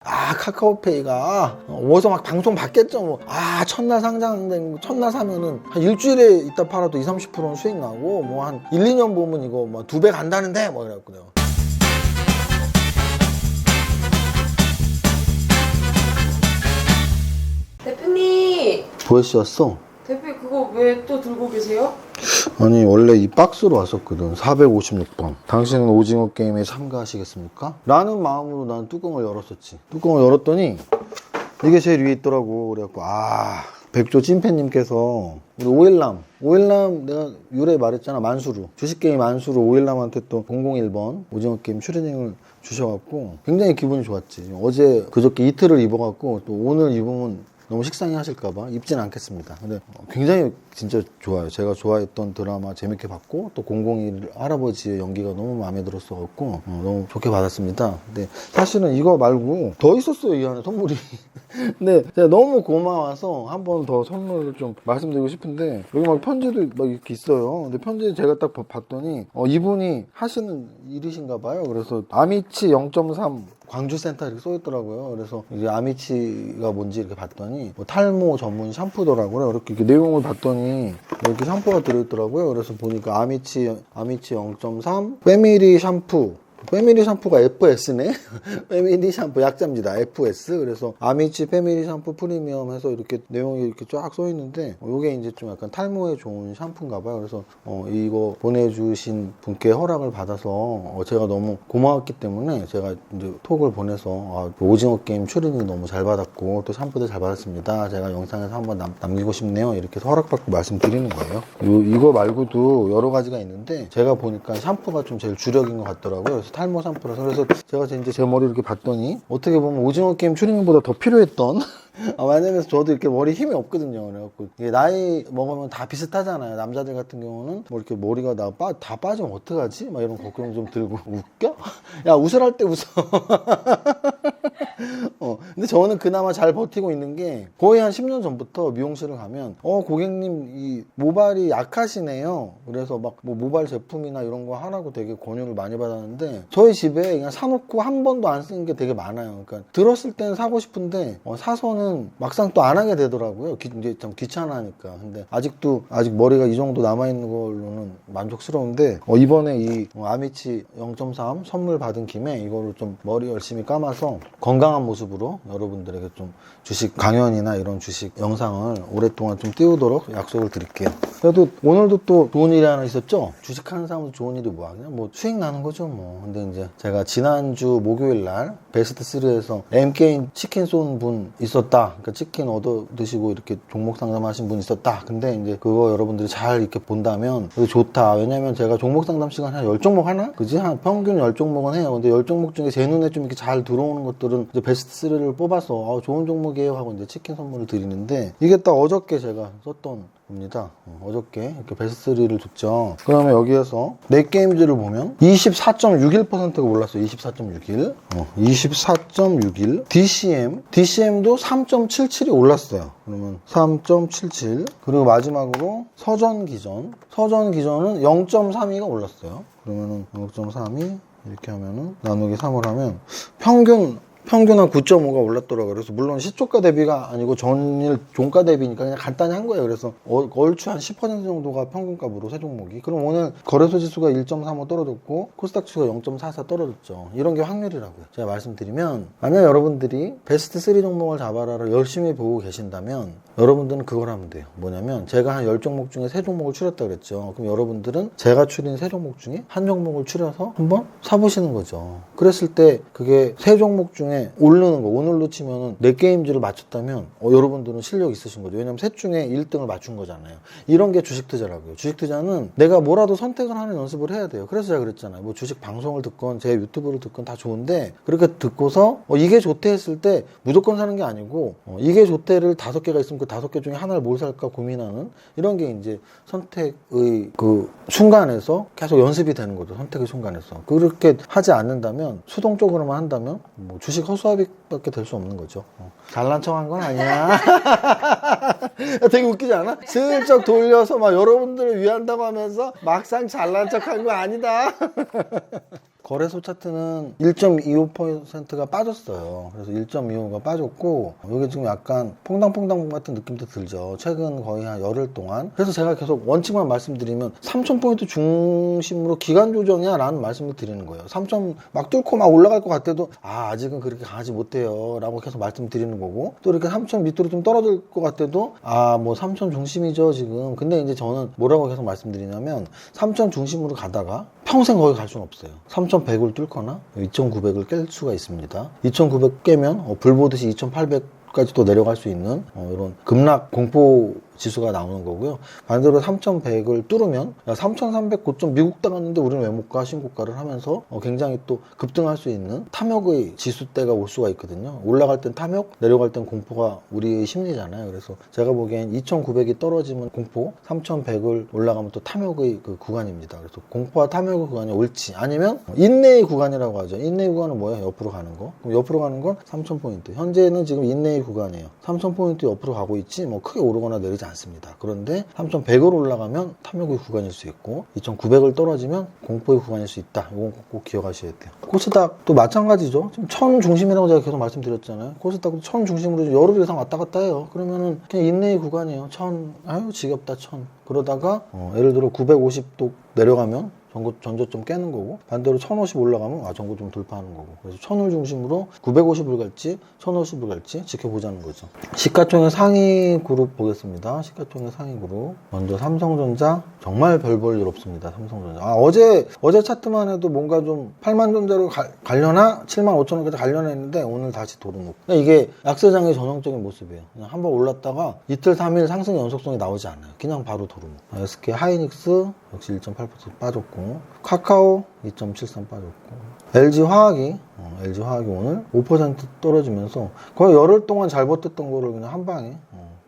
카카오페이가 어디서 막 방송 받겠죠. 뭐 첫날 상장된 첫날 사면은 한 일주일에 있다 팔아도 20-30%는 수익 나고 뭐 한 1-2년 보면 이거 뭐 2배 간다는데 뭐 이래갖고 내가 대표님! 보였었어. 대표님 그거 왜 또 들고 계세요? 아니 원래 이 박스로 왔었거든. 456번. 당신은 오징어 게임에 참가하시겠습니까? 라는 마음으로 난 뚜껑을 열었었지. 뚜껑을 열었더니 이게 제일 위에 있더라고. 그래갖고 백조 찐팬님께서 우리 오일남 내가 유래 말했잖아. 만수루 주식게임 만수루 오일남한테 또 001번 오징어 게임 추리닝을 주셔갖고 굉장히 기분이 좋았지. 어제 그저께 이틀을 입어갖고 또 오늘 입으면 너무 식상해 하실까봐 입진 않겠습니다. 근데 굉장히 진짜 좋아요. 제가 좋아했던 드라마 재밌게 봤고 또 001 할아버지의 연기가 너무 마음에 들었어갖고 너무 좋게 받았습니다. 근데 사실은 이거 말고 더 있었어요. 이 안에 선물이. 근데 제가 너무 고마워서 한 번 더 선물을 좀 말씀드리고 싶은데 여기 막 편지도 막 이렇게 있어요. 근데 편지 제가 딱 봤더니 이분이 하시는 일이신가 봐요. 그래서 아미치 0.3 광주센터 이렇게 써있더라고요. 그래서 이제 아미치가 뭔지 이렇게 봤더니 뭐 탈모 전문 샴푸더라고요. 이렇게 내용을 봤더니 이렇게 샴푸가 들어있더라고요. 그래서 보니까 아미치 0.3 패밀리 샴푸. 패밀리 샴푸가 FS네? 패밀리 샴푸 약자입니다. FS. 그래서 아미치 패밀리 샴푸 프리미엄 해서 이렇게 내용이 이렇게 쫙 써있는데 요게 이제 좀 약간 탈모에 좋은 샴푸인가 봐요. 그래서 이거 보내주신 분께 허락을 받아서 제가 너무 고마웠기 때문에 제가 이제 톡을 보내서 오징어 게임 추리닝 너무 잘 받았고 또 샴푸도 잘 받았습니다. 제가 영상에서 한번 남기고 싶네요. 이렇게 해서 허락받고 말씀드리는 거예요. 이거 말고도 여러 가지가 있는데 제가 보니까 샴푸가 좀 제일 주력인 것 같더라고요. 그래서 탈모 샴푸라서 그래서 제가 이제 제 머리 이렇게 봤더니 어떻게 보면 오징어 게임 추리닝보다 더 필요했던 왜냐면 저도 이렇게 머리 힘이 없거든요. 그래갖고 이게 나이 먹으면 다 비슷하잖아요. 남자들 같은 경우는 뭐 이렇게 머리가 다 빠지면 어떡하지? 막 이런 걱정 좀 들고 웃겨? 야 웃으랄 때 웃어. 근데 저는 그나마 잘 버티고 있는 게 거의 한 10년 전부터 미용실을 가면 고객님 이 모발이 약하시네요. 그래서 막 뭐 모발 제품이나 이런 거 하라고 되게 권유를 많이 받았는데 저희 집에 그냥 사놓고 한 번도 안 쓰는 게 되게 많아요. 그러니까 들었을 때는 사고 싶은데 사서는 막상 또 안 하게 되더라고요. 이제 좀 귀찮아하니까. 근데 아직 머리가 이 정도 남아있는 걸로는 만족스러운데 이번에 이 아미치 0.3 선물 받은 김에 이거를 좀 머리 열심히 감아서 건강한 모습으로 여러분들에게 좀 주식 강연이나 이런 주식 영상을 오랫동안 좀 띄우도록 약속을 드릴게요. 그래도 오늘도 또 좋은 일이 하나 있었죠? 주식하는 사람도 좋은 일이 뭐야? 그냥 뭐 수익 나는 거죠 뭐. 근데 이제 제가 지난주 목요일 날 베스트 3에서 MK 치킨 쏜 분 있었다. 그러니까 치킨 얻어 드시고 이렇게 종목 상담하신 분 있었다. 근데 이제 그거 여러분들이 잘 이렇게 본다면 그게 좋다. 왜냐면 제가 종목 상담 시간 한 10종목 하나? 그지? 한 평균 10종목은 해요. 근데 10종목 중에 제 눈에 좀 이렇게 잘 들어오는 것들은 이제 베스트 3를 뽑아서 좋은 종목이에요 하고 이제 치킨 선물을 드리는데 이게 딱 어저께 제가 썼던 겁니다. 어저께 이렇게 베스트 3를 줬죠. 그러면 여기에서 넷게임즈를 보면 24.61%가 올랐어요. 24.61. 24.61. DCM도 3.77이 올랐어요. 그러면 3.77. 그리고 마지막으로 서전기전은 0.32가 올랐어요. 그러면은 0.32 이렇게 하면은 나누기 3을 하면 평균 한 9.5가 올랐더라고요. 그래서 물론 시초가 대비가 아니고 전일 종가 대비니까 그냥 간단히 한 거예요. 그래서 얼추 한 10% 정도가 평균값으로 세 종목이. 그럼 오늘 거래소 지수가 1.35 떨어졌고 코스닥 지수가 0.44 떨어졌죠. 이런 게 확률이라고요. 제가 말씀드리면 만약 여러분들이 베스트 3 종목을 잡아라를 열심히 보고 계신다면 여러분들은 그걸 하면 돼요. 뭐냐면 제가 한 10종목 중에 3종목을 추렸다 그랬죠. 그럼 여러분들은 제가 추린 3종목 중에 한 종목을 추려서 한번 사보시는 거죠. 그랬을 때 그게 3종목 중에 오르는 거, 오늘로 치면은 넷게임즈를 맞췄다면 여러분들은 실력 있으신 거죠. 왜냐면 셋 중에 1등을 맞춘 거잖아요. 이런 게 주식 투자라고요. 주식 투자는 내가 뭐라도 선택을 하는 연습을 해야 돼요. 그래서 제가 그랬잖아요. 뭐 주식 방송을 듣건 제 유튜브를 듣건 다 좋은데 그렇게 듣고서 이게 좋대 했을 때 무조건 사는 게 아니고 이게 좋대를 5개가 있으면 그 5개 중에 하나를 뭘 살까 고민하는 이런 게 이제 선택의 그 순간에서 계속 연습이 되는 거죠. 선택의 순간에서. 그렇게 하지 않는다면 수동적으로만 한다면 뭐 주식 허수아비밖에 될 수 없는 거죠. 잘난 척한 건 아니야. 되게 웃기지 않아? 슬쩍 돌려서 막 여러분들을 위한다고 하면서 막상 잘난 척한 거 아니다. 거래소 차트는 1.25%가 빠졌어요. 그래서 1.25가 빠졌고 이게 지금 약간 퐁당퐁당 같은 느낌도 들죠. 최근 거의 한 열흘 동안. 그래서 제가 계속 원칙만 말씀드리면 3,000포인트 중심으로 기간 조정이야 라는 말씀을 드리는 거예요. 3,000 막 뚫고 막 올라갈 것 같아도 아직은 그렇게 강하지 못해요 라고 계속 말씀드리는 거고, 또 이렇게 3,000 밑으로 좀 떨어질 것 같아도 뭐 3,000 중심이죠 지금. 근데 이제 저는 뭐라고 계속 말씀드리냐면 3,000 중심으로 가다가 평생 거기 갈 수는 없어요. 3,100을 뚫거나 2,900을 깰 수가 있습니다. 2,900 깨면 불 보듯이 2,800까지 또 내려갈 수 있는 이런 급락 공포 지수가 나오는 거고요. 반대로 3,100을 뚫으면 3,300 고점 미국 당했는데 우리는 왜 못 가? 신고가를 하면서 굉장히 또 급등할 수 있는 탐욕의 지수대가 올 수가 있거든요. 올라갈 땐 탐욕, 내려갈 땐 공포가 우리의 심리잖아요. 그래서 제가 보기엔 2,900이 떨어지면 공포, 3,100을 올라가면 또 탐욕의 그 구간입니다. 그래서 공포와 탐욕의 구간이 옳지, 아니면 인내의 구간이라고 하죠. 인내의 구간은 뭐예요? 옆으로 가는 거. 그럼 옆으로 가는 건 3,000포인트. 현재는 지금 인내의 구간이에요. 3,000포인트 옆으로 가고 있지 뭐 크게 오르거나 내리지 않습니다. 그런데 3,100으로 올라가면 탐욕의 구간일 수 있고 2,900을 떨어지면 공포의 구간일 수 있다. 이건 꼭 기억하셔야 돼요. 코스닥도 마찬가지죠. 지금 1,000 중심이라고 제가 계속 말씀드렸잖아요. 코스닥도 1,000 중심으로 열흘 이상 왔다 갔다 해요. 그러면은 그냥 인내의 구간이에요. 1,000 아유 지겹다 1,000. 그러다가 예를 들어 950도 내려가면 전저점 깨는 거고, 반대로 1050 올라가면 전고점 돌파하는 거고. 그래서 1000을 중심으로 950을 갈지 1050을 갈지 지켜보자는 거죠. 시가총액 상위 그룹 보겠습니다. 시가총액 상위 그룹 먼저 삼성전자. 정말 별 볼 일 없습니다. 삼성전자. 어제 차트만 해도 뭔가 좀 8만전자로 가려나 7만 5천원까지 가려나 했는데 오늘 다시 도루묵. 이게 약세장의 전형적인 모습이에요. 그냥 한번 올랐다가 이틀 3일 상승 연속성이 나오지 않아요. 그냥 바로 도루묵. SK 하이닉스 역시 1.8% 빠졌고, 카카오 2.73 빠졌고, LG화학이 오늘 5% 떨어지면서 거의 열흘 동안 잘 버텼던 거를 그냥 한 방에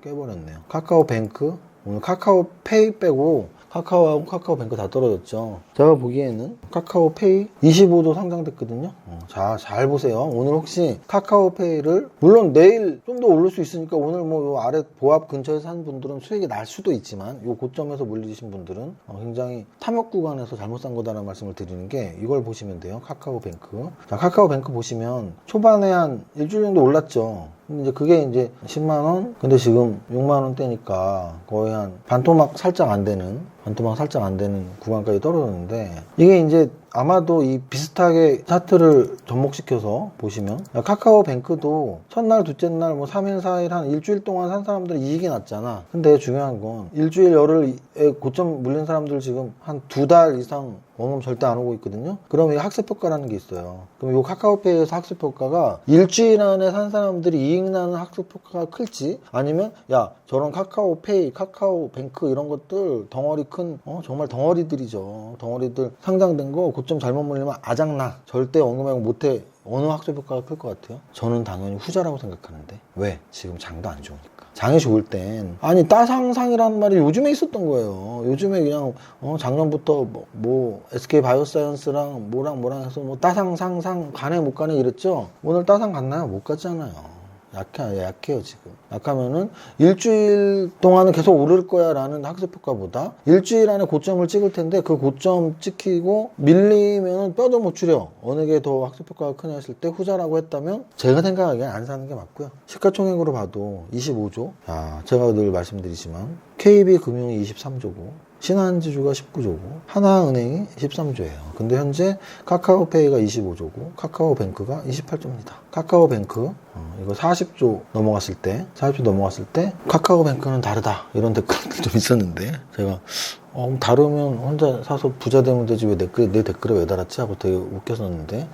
깨버렸네요. 카카오뱅크 오늘 카카오페이 빼고 카카오하고 카카오뱅크 다 떨어졌죠. 제가 보기에는 카카오페이 25도 상장됐거든요. 자, 잘 보세요. 오늘 혹시 카카오페이를, 물론 내일 좀 더 오를 수 있으니까 오늘 뭐 요 아래 보합 근처에서 산 분들은 수익이 날 수도 있지만, 요 고점에서 물리신 분들은 굉장히 탐욕 구간에서 잘못 산 거다라는 말씀을 드리는 게, 이걸 보시면 돼요. 카카오뱅크. 자, 카카오뱅크 보시면 초반에 한 일주일 정도 올랐죠. 근데 이제 그게 이제 10만원? 근데 지금 6만원대니까 거의 한 반토막 살짝 안 되는 구간까지 떨어졌는데, 이게 이제 아마도 이 비슷하게 차트를 접목시켜서 보시면 카카오뱅크도 첫날, 둘째 날, 뭐 3일, 4일, 한 일주일 동안 산 사람들은 이익이 났잖아. 근데 중요한 건 일주일 열흘에 고점 물린 사람들 지금 한 2달 이상 원금 절대 안 오고 있거든요. 그럼 이 학습효과라는 게 있어요. 그럼 이 카카오페이에서 학습효과가 일주일 안에 산 사람들이 이익 나는 학습효과가 클지, 아니면 야 저런 카카오페이, 카카오뱅크 이런 것들 덩어리 큰 정말 덩어리들이죠. 덩어리들 상장된 거 고점 잘못 물리면 아작나. 절대 원금액 못해. 어느 학습효과가 클 것 같아요? 저는 당연히 후자라고 생각하는데. 왜? 지금 장도 안 좋으니까. 장이 좋을 땐, 아니 따상상이라는 말이 요즘에 있었던 거예요. 요즘에 그냥 작년부터 뭐 SK 바이오사이언스랑 뭐랑 해서 뭐 따상상상 가네 못 가네 이랬죠. 오늘 따상 갔나요? 못 갔잖아요. 약해요 지금. 약하면은 일주일 동안은 계속 오를 거야 라는 학습효과보다 일주일 안에 고점을 찍을 텐데 그 고점 찍히고 밀리면은 뼈도 못 추려. 어느 게 더 학습효과가 크냐 했을 때 후자라고 했다면 제가 생각하기엔 안 사는 게 맞고요. 시가총액으로 봐도 25조. 야, 제가 늘 말씀드리지만 KB금융이 23조고 신한지주가 19조고 하나은행이 13조예요. 근데 현재 카카오페이가 25조고 카카오뱅크가 28조입니다. 카카오뱅크 이거 40조 넘어갔을 때 카카오뱅크는 다르다 이런 댓글도 좀 있었는데, 제가 다르면 혼자 사서 부자 되면 되지 왜 내 댓글에 왜 달았지 하고 되게 웃겼었는데,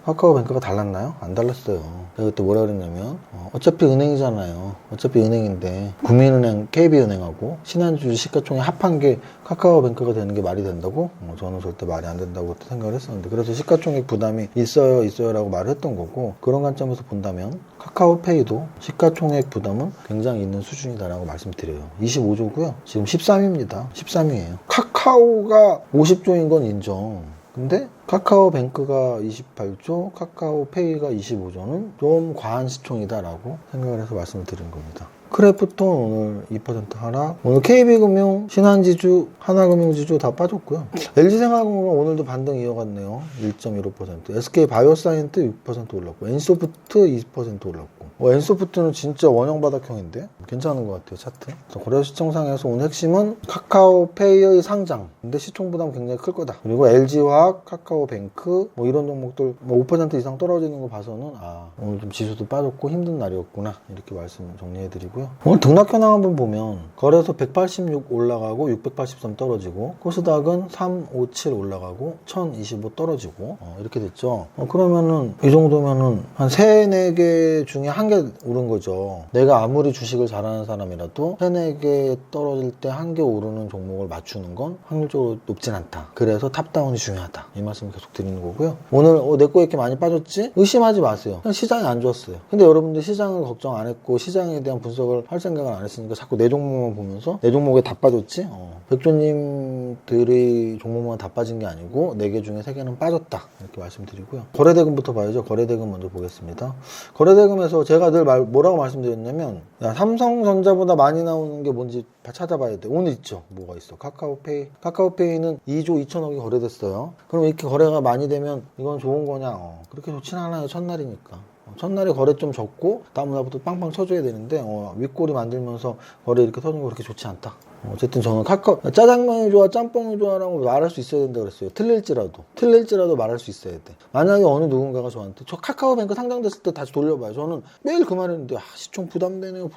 카카오뱅크가 달랐나요? 안 달랐어요. 제가 그때 뭐라 그랬냐면 어차피 은행이잖아요. 어차피 은행인데 국민은행, KB은행하고 신한주주 시가총액 합한 게 카카오뱅크가 되는 게 말이 된다고? 저는 절대 말이 안 된다고 생각을 했었는데, 그래서 시가총액 부담이 있어요 라고 말을 했던 거고, 그런 관점에서 본다면 카카오페이도 시가총액 부담은 굉장히 있는 수준이다라고 말씀드려요. 25조고요. 지금 13입니다. 13이에요. 카카오가 50조인 건 인정. 근데 카카오뱅크가 28조, 카카오페이가 25조는 좀 과한 시총이다라고 생각을 해서 말씀을 드린 겁니다. 크래프톤 오늘 2% 하락. 오늘 KB금융, 신한지주, 하나금융지주 다 빠졌고요. LG생활건강 오늘도 반등 이어갔네요. 1.15%. SK바이오사이언스 6% 올랐고, NC소프트 20% 올랐고. NC소프트는 진짜 원형 바닥형인데 괜찮은 것 같아요, 차트. 거래 시청상에서 오늘 핵심은 카카오페이의 상장. 근데 시총 부담 굉장히 클 거다. 그리고 LG화학, 카카오뱅크 뭐 이런 종목들 뭐 5% 이상 떨어지는 거 봐서는 오늘 좀 지수도 빠졌고 힘든 날이었구나 이렇게 말씀 정리해드리고요. 오늘 등락 현황 한번 보면 거래소 186 올라가고 683 떨어지고 코스닥은 357 올라가고 1025 떨어지고 이렇게 됐죠. 그러면은 이 정도면은 한 3, 4개 중에 한 개 오른 거죠. 내가 아무리 주식을 잘하는 사람이라도 3, 4개 떨어질 때 한 개 오르는 종목을 맞추는 건 확률적으로 높진 않다. 그래서 탑다운이 중요하다. 이 말씀 계속 드리는 거고요. 오늘 내 거 이렇게 많이 빠졌지? 의심하지 마세요. 그냥 시장이 안 좋았어요. 근데 여러분들 시장을 걱정 안 했고 시장에 대한 분석을 할 생각을 안 했으니까 자꾸 내 종목만 보면서 내 종목에 다 빠졌지? 백조님들의 종목만 다 빠진 게 아니고 4개 중에 3개는 빠졌다. 이렇게 말씀드리고요. 거래대금부터 봐야죠. 거래대금 먼저 보겠습니다. 거래대금에서 제가 늘 뭐라고 말씀드렸냐면 삼성전자보다 많이 나오는 게 뭔지 찾아봐야 돼. 오늘 있죠. 뭐가 있어? 카카오페이. 카카오페이는 2조 2천억이 거래됐어요. 그럼 이렇게 거래가 많이 되면 이건 좋은 거냐? 그렇게 좋진 않아요. 첫날이니까. 첫날에 거래 좀 적고 다음날부터 빵빵 쳐줘야 되는데 윗꼬리 만들면서 거래 이렇게 터는 거 그렇게 좋지 않다. 어쨌든 저는 짜장면이 좋아 짬뽕이 좋아라고 말할 수 있어야 된다 그랬어요. 틀릴지라도 말할 수 있어야 돼. 만약에 어느 누군가가 저한테 저 카카오뱅크 상장됐을 때 다시 돌려봐요. 저는 매일 그 말했는데 시총 부담되네요.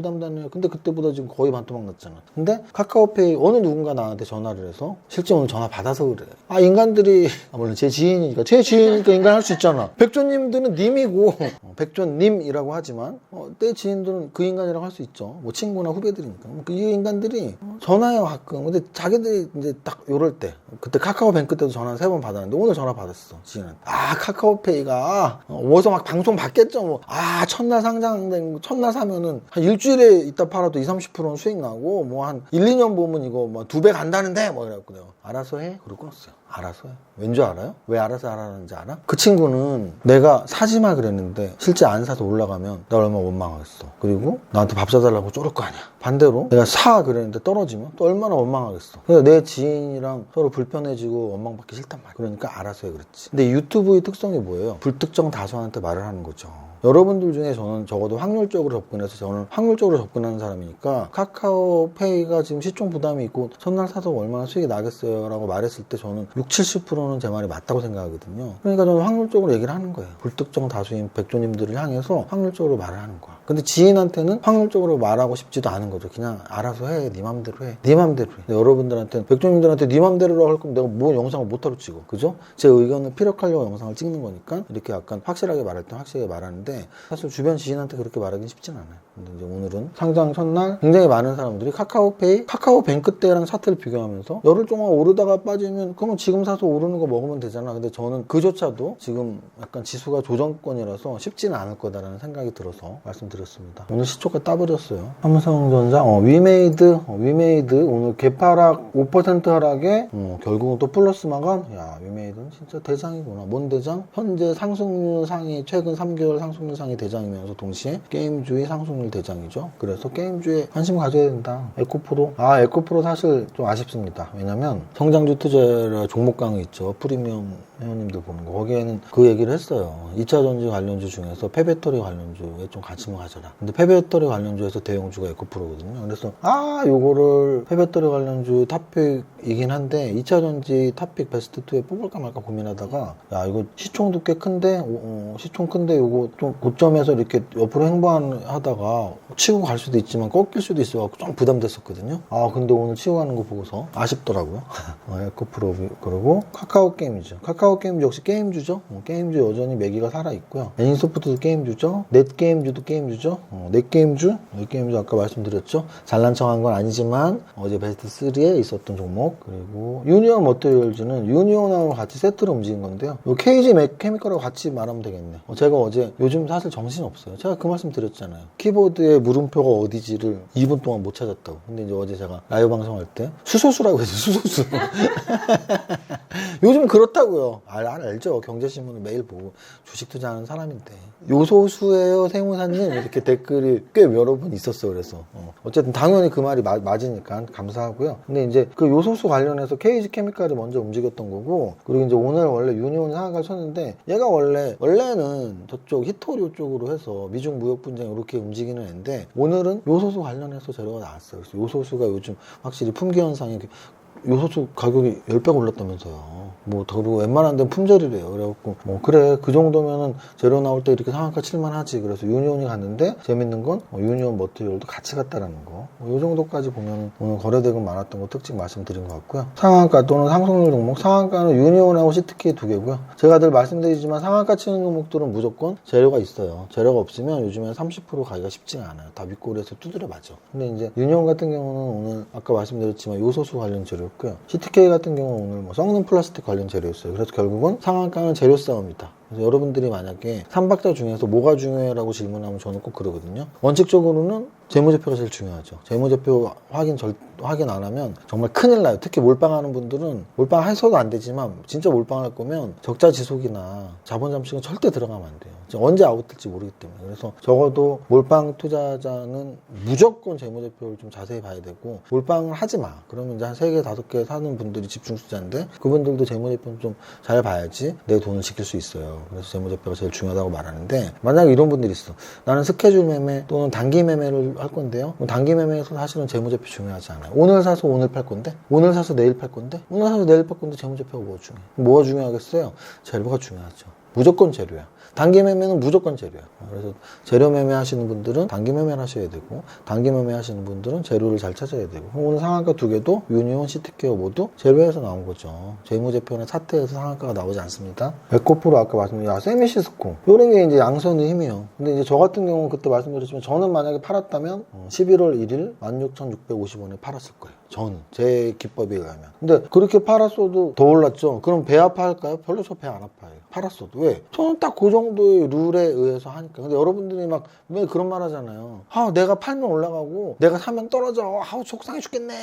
근데 그때보다 지금 거의 반토막 났잖아. 근데 카카오페이 어느 누군가 나한테 전화를 해서 실제 오늘 전화 받아서 그래. 인간들이 물론 제 지인이니까 인간 할 수 있잖아. 백조님들은 님이고 백조님이라고 하지만 내 지인들은 그 인간이라고 할 수 있죠. 뭐 친구나 후배들이니까. 이 인간들이 전화해요 가끔. 근데 자기들이 이제 딱 요럴 때 그때 카카오뱅크 때도 전화 3번 받았는데 오늘 전화 받았어 지인은. 카카오페이가 어디서 막 방송 받겠죠. 뭐 첫날 상장된 첫날 사면은 한 일주일에 있다 팔아도 20-30%는 수익 나고 뭐 한 1-2년 보면 이거 뭐 2배 간다는데 뭐 이래갖고 알아서 해 그러고 끊었어요. 알아서 해. 왠지 알아요? 왜 알아서 하라는지 알아? 그 친구는 내가 사지 마 그랬는데 실제 안 사서 올라가면 나 얼마나 원망하겠어. 그리고 나한테 밥 사달라고 쪼를 거 아니야. 반대로 내가 사 그랬는데 떨어지면 또 얼마나 원망하겠어. 그래서 내 지인이랑 서로 불편해지고 원망받기 싫단 말이야. 그러니까 알아서 해 그랬지. 근데 유튜브의 특성이 뭐예요? 불특정 다수한테 말을 하는 거죠. 여러분들 중에 저는 적어도 확률적으로 접근해서 저는 확률적으로 접근하는 사람이니까 카카오페이가 지금 시총 부담이 있고 첫날 사서 얼마나 수익이 나겠어요 라고 말했을 때 저는 60-70%는 제 말이 맞다고 생각하거든요. 그러니까 저는 확률적으로 얘기를 하는 거예요. 불특정 다수인 백조님들을 향해서 확률적으로 말을 하는 거야. 근데 지인한테는 확률적으로 말하고 싶지도 않은 거죠. 그냥 알아서 해. 네 맘대로 해. 네 맘대로 해. 여러분들한테는 백조님들한테 네 맘대로라고 할 거면 내가 뭐 영상을 못하러 찍어. 그죠? 제 의견을 피력하려고 영상을 찍는 거니까 이렇게 약간 확실하게 말할 때 확실하게 말하는데 사실 주변 지인한테 그렇게 말하기는 쉽진 않아요. 근데 이제 오늘은 상장 첫날 굉장히 많은 사람들이 카카오뱅크 때랑 차트를 비교하면서 열흘 동안 오르다가 빠지면 그러면 지금 사서 오르는 거 먹으면 되잖아. 근데 저는 그조차도 지금 약간 지수가 조정권이라서 쉽지는 않을 거다라는 생각이 들어서 말씀드렸습니다. 오늘 시초가 따버렸어요. 삼성전자 위메이드 오늘 개파락 5% 하락에 결국은 또 플러스 마감. 위메이드는 진짜 대장이구나. 뭔 대장? 현재 상승률 상위 최근 3개월 상승률 상위 대장이면서 동시에 게임주의 상승률 대장이죠. 그래서 게임주에 관심 가져야 된다. 에코프로 사실 좀 아쉽습니다. 왜냐면 성장주 투자라 종목 강의 있죠. 프리미엄 회원님들 보는 거 거기에는 그 얘기를 했어요. 2차전지 관련주 중에서 폐배터리 관련주에 좀 관심을 가져라. 근데 폐배터리 관련주에서 대형주가 에코프로거든요. 그래서 요거를 폐배터리 관련주 탑픽이긴 한데 2차전지 탑픽 베스트2에 뽑을까 말까 고민하다가 이거 시총도 꽤 큰데 시총 큰데 요거 좀 고점에서 이렇게 옆으로 행보하다가 치고 갈 수도 있지만 꺾일 수도 있어서 좀 부담됐었거든요. 근데 오늘 치고 가는 거 보고서 아쉽더라고요. 에코프로 그리고 카카오게임이죠. 카카오게임 역시 게임주죠. 게임주 여전히 매기가 살아있고요. NC소프트도 게임주죠. 넷게임주도 게임주죠. 넷게임주 아까 말씀드렸죠. 잘난 척한 건 아니지만 어제 베스트 3에 있었던 종목. 그리고 유니온 머티리얼즈는 유니온하고 같이 세트로 움직인 건데요. KG 메케미컬하고 같이 말하면 되겠네. 제가 어제 요즘 요즘 사실 정신이 없어요. 제가 그 말씀 드렸잖아요. 키보드에 물음표가 어디지를 2분 동안 못 찾았다고. 근데 이제 어제 제가 라이브 방송할 때 수소수라고 해서 수소수. 요즘 그렇다고요. 알죠. 경제신문을 매일 보고 주식 투자하는 사람인데. 요소수예요, 세무사님. 이렇게 댓글이 꽤 여러 분 있었어요. 그래서 어쨌든 당연히 그 말이 맞으니까 감사하고요. 근데 이제 그 요소수 관련해서 KG 케미칼이 먼저 움직였던 거고, 그리고 이제 오늘 원래 유니온 상한가를 쳤는데, 얘가 원래는 저쪽 히토리오 쪽으로 해서 미중 무역 분쟁 이렇게 움직이는 애인데, 오늘은 요소수 관련해서 재료가 나왔어요. 그래서 요소수가 요즘 확실히 품귀 현상이, 요소수 가격이 10배 올랐다면서요. 그리고 웬만한 데는 품절이래요. 그래갖고, 그래, 그 정도면은 재료 나올 때 이렇게 상한가 칠만하지. 그래서 유니온이 갔는데, 재밌는 건, 유니온 머티리얼도 같이 갔다라는 거. 요 정도까지 보면 오늘 거래대금 많았던 거 특징 말씀드린 것 같고요. 상한가 또는 상승률 종목, 상한가는 유니온하고 CTK 두 개고요. 제가 늘 말씀드리지만 상한가 치는 종목들은 무조건 재료가 있어요. 재료가 없으면 요즘에 30% 가기가 쉽지가 않아요. 다 윗꼬리에서 두드려 맞죠. 근데 이제 유니온 같은 경우는 오늘 아까 말씀드렸지만 요소수 관련 재료, CTK 같은 경우는 오늘 썩는 플라스틱 관련 재료였어요. 그래서 결국은 상한가는 재료 싸움이다. 그래서 여러분들이 만약에 3박자 중에서 뭐가 중요해라고 질문하면 저는 꼭 그러거든요. 원칙적으로는 재무제표가 제일 중요하죠. 재무제표 확인 안 하면 정말 큰일 나요. 특히 몰빵하는 분들은 몰빵 해서도 안 되지만 진짜 몰빵할 거면 적자 지속이나 자본 잠식은 절대 들어가면 안 돼요. 언제 아웃될지 모르기 때문에. 그래서 적어도 몰빵 투자자는 무조건 재무제표를 좀 자세히 봐야 되고, 몰빵을 하지 마. 그러면 이제 한 3개, 5개 사는 분들이 집중 투자인데, 그분들도 재무제표는 좀 잘 봐야지 내 돈을 지킬 수 있어요. 그래서 재무제표가 제일 중요하다고 말하는데, 만약에 이런 분들이 있어. 나는 스케줄 매매 또는 단기 매매를 할 건데요. 단기 매매에서 사실은 재무제표 중요하지 않아요. 오늘 사서 오늘 팔 건데, 오늘 사서 내일 팔 건데, 오늘 사서 내일 팔 건데 재무제표가 뭐가 중요해? 뭐가 중요하겠어요? 재료가 중요하죠. 무조건 재료야. 단기 매매는 무조건 재료야. 그래서 재료 매매 하시는 분들은 단기 매매를 하셔야 되고, 단기 매매 하시는 분들은 재료를 잘 찾아야 되고, 오늘 상한가 두 개도 유니온, CTK 모두 재료에서 나온 거죠. 재무제표나 차트에서 상한가가 나오지 않습니다. 에코프로 아까 말씀드린 세미시스코, 이런 게 이제 양선의 힘이에요. 근데 이제 저 같은 경우는 그때 말씀드렸지만, 저는 만약에 팔았다면 11월 1일 16,650원에 팔았을 거예요. 저는 제 기법에 의하면. 근데 그렇게 팔았어도 더 올랐죠. 그럼 배 아파할까요? 별로 저 배 안 아파요. 팔았어도. 왜? 저는 딱 그 정도의 룰에 의해서 하니까. 근데 여러분들이 막 왜 그런 말 하잖아요. 내가 팔면 올라가고 내가 사면 떨어져. 속상해 죽겠네.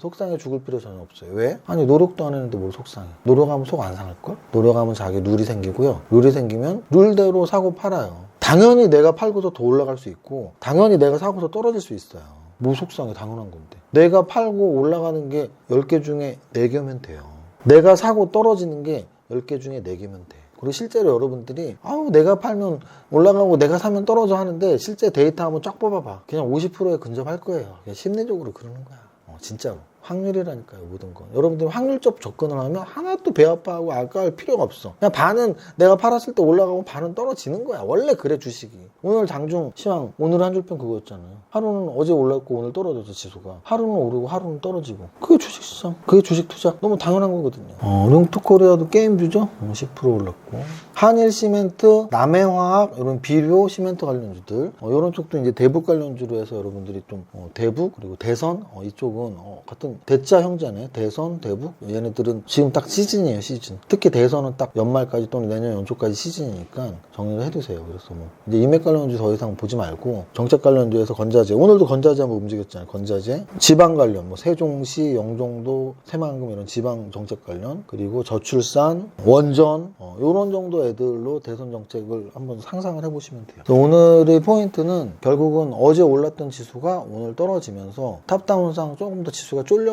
속상해 죽을 필요 전혀 없어요. 왜? 아니, 노력도 안 했는데 뭘 속상해. 노력하면 속 안 상할걸? 노력하면 자기 룰이 생기고요. 룰이 생기면 룰대로 사고 팔아요. 당연히 내가 팔고서 더 올라갈 수 있고, 당연히 내가 사고서 떨어질 수 있어요. 뭐 속상해, 당연한 건데. 내가 팔고 올라가는 게 10개 중에 4개면 돼요. 내가 사고 떨어지는 게 10개 중에 4개면 돼. 그리고 실제로 여러분들이 내가 팔면 올라가고 내가 사면 떨어져 하는데, 실제 데이터 한번 쫙 뽑아봐. 그냥 50%에 근접할 거예요. 그냥 심리적으로 그러는 거야. 진짜로. 확률이라니까요, 모든 건. 여러분들 확률적 접근을 하면 하나도 배 아파하고 아까울 필요가 없어. 그냥 반은 내가 팔았을 때 올라가고 반은 떨어지는 거야. 원래 그래, 주식이. 오늘 장중 시황, 오늘 한 줄평 그거였잖아요. 하루는 어제 올랐고 오늘 떨어졌죠, 지수가. 하루는 오르고 하루는 떨어지고. 그게 주식시장, 그게 주식 투자. 너무 당연한 거거든요. 롱투코리아도 게임주죠. 10% 올랐고. 한일시멘트, 남해화학, 이런 비료, 시멘트 관련주들. 이런 쪽도 이제 대북 관련주로 해서 여러분들이 좀 대북, 그리고 대선, 이쪽은 같은 대자 형제네. 대선, 대북. 얘네들은 지금 딱 시즌이에요, 시즌. 특히 대선은 딱 연말까지 또는 내년 연초까지 시즌이니까 정리를 해두세요. 그래서 이제 인맥 관련주 더 이상 보지 말고, 정책 관련주에서 건자재. 오늘도 건자재 한번 움직였잖아요. 건자재. 지방 관련, 세종시, 영종도, 새만금 이런 지방 정책 관련. 그리고 저출산, 원전, 요런 정도 애들로 대선 정책을 한번 상상을 해보시면 돼요. 오늘의 포인트는 결국은 어제 올랐던 지수가 오늘 떨어지면서 탑다운상 조금 더 지수가 쫄리는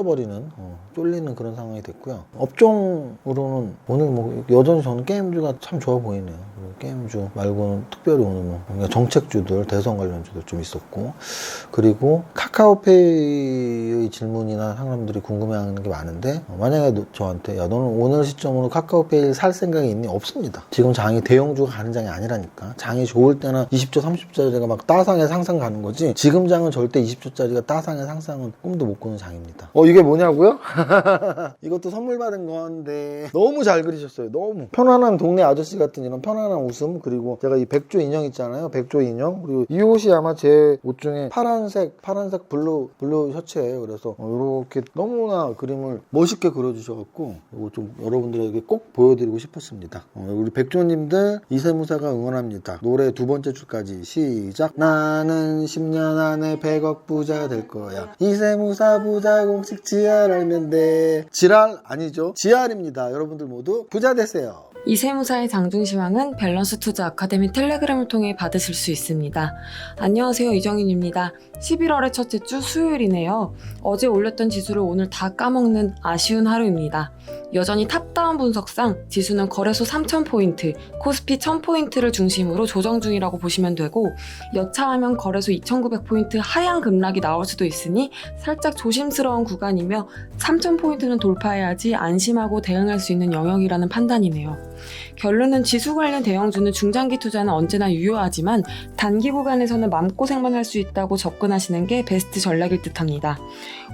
그런 상황이 됐고요. 업종으로는 오늘 여전히 저는 게임주가 참 좋아 보이네요. 게임주 말고는 특별히 오늘 그러니까 정책주들, 대선 관련주들 좀 있었고, 그리고 카카오페이의 질문이나 사람들이 궁금해하는 게 많은데, 만약에 저한테 너는 오늘 시점으로 카카오페이를 살 생각이 있니? 없습니다. 지금 장이 대형주가 가는 장이 아니라니까. 장이 좋을 때는 20조, 30조짜리가 막 따상에 상상 가는 거지, 지금 장은 절대 20조짜리가 따상에 상상은 꿈도 못 꾸는 장입니다. 이게 뭐냐고요? 이것도 선물 받은 건데 너무 잘 그리셨어요. 너무 편안한 동네 아저씨 같은 이런 편안한 웃음, 그리고 제가 이 백조 인형 있잖아요. 백조 인형. 그리고 이 옷이 아마 제 옷 중에 파란색 블루 셔츠예요. 그래서 이렇게 너무나 그림을 멋있게 그려주셔갖고 이거 좀 여러분들에게 꼭 보여드리고 싶었습니다. 우리 백조님들 이세무사가 응원합니다. 노래 두 번째 줄까지 시작. 나는 10년 안에 100억 부자 될 거야. 이세무사 부자 공식 지알 알면 돼. 지랄 아니죠. 지알입니다. 여러분들 모두 부자 되세요. 이세무사의 장중시황은 밸런스 투자 아카데미 텔레그램을 통해 받으실 수 있습니다. 안녕하세요, 이정인입니다. 11월의 첫째 주 수요일이네요. 어제 올렸던 지수를 오늘 다 까먹는 아쉬운 하루입니다. 여전히 탑다운 분석상 지수는 거래소 3,000포인트, 코스피 1,000포인트를 중심으로 조정 중이라고 보시면 되고, 여차하면 거래소 2,900포인트 하향 급락이 나올 수도 있으니 살짝 조심스러운 구간이며 3,000포인트는 돌파해야지 안심하고 대응할 수 있는 영역이라는 판단이네요. 결론은 지수 관련 대형주는 중장기 투자는 언제나 유효하지만 단기 구간에서는 맘고생만 할 수 있다고 접근하시는 게 베스트 전략일 듯합니다.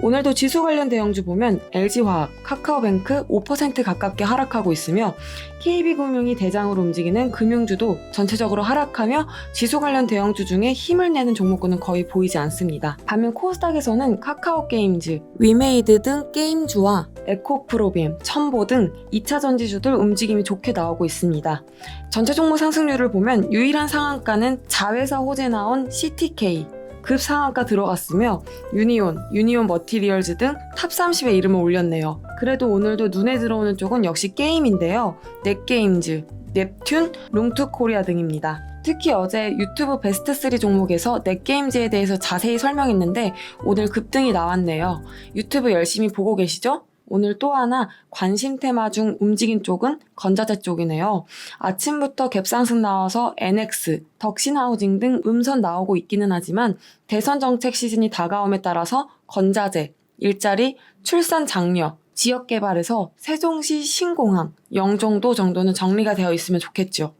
오늘도 지수 관련 대형주 보면 LG화학, 카카오뱅크 5% 가깝게 하락하고 있으며 KB금융이 대장으로 움직이는 금융주도 전체적으로 하락하며 지수 관련 대형주 중에 힘을 내는 종목군은 거의 보이지 않습니다. 반면 코스닥에서는 카카오게임즈, 위메이드 등 게임주와 에코프로비엠, 첨보 등 2차 전지주들 움직임이 좋게 나오고 있습니다. 전체 종목 상승률을 보면 유일한 상한가는 자회사 호재 나온 CTK 급 상한가 들어갔으며 유니온 머티리얼즈 등 탑 30에 이름을 올렸네요. 그래도 오늘도 눈에 들어오는 쪽은 역시 게임인데요. 넷게임즈, 넵튠, 롱투코리아 등입니다. 특히 어제 유튜브 베스트 3 종목에서 넷게임즈에 대해서 자세히 설명했는데 오늘 급등이 나왔네요. 유튜브 열심히 보고 계시죠? 오늘 또 하나 관심 테마 중 움직인 쪽은 건자재 쪽이네요. 아침부터 갭상승 나와서 NX, 덕신하우징 등 음선 나오고 있기는 하지만 대선 정책 시즌이 다가옴에 따라서 건자재, 일자리, 출산 장려, 지역개발에서 세종시 신공항, 영종도 정도는 정리가 되어 있으면 좋겠죠.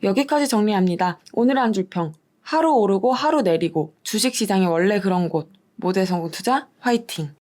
여기까지 정리합니다. 오늘의 한 줄평. 하루 오르고 하루 내리고 주식시장이 원래 그런 곳. 모두의 성공 투자 화이팅!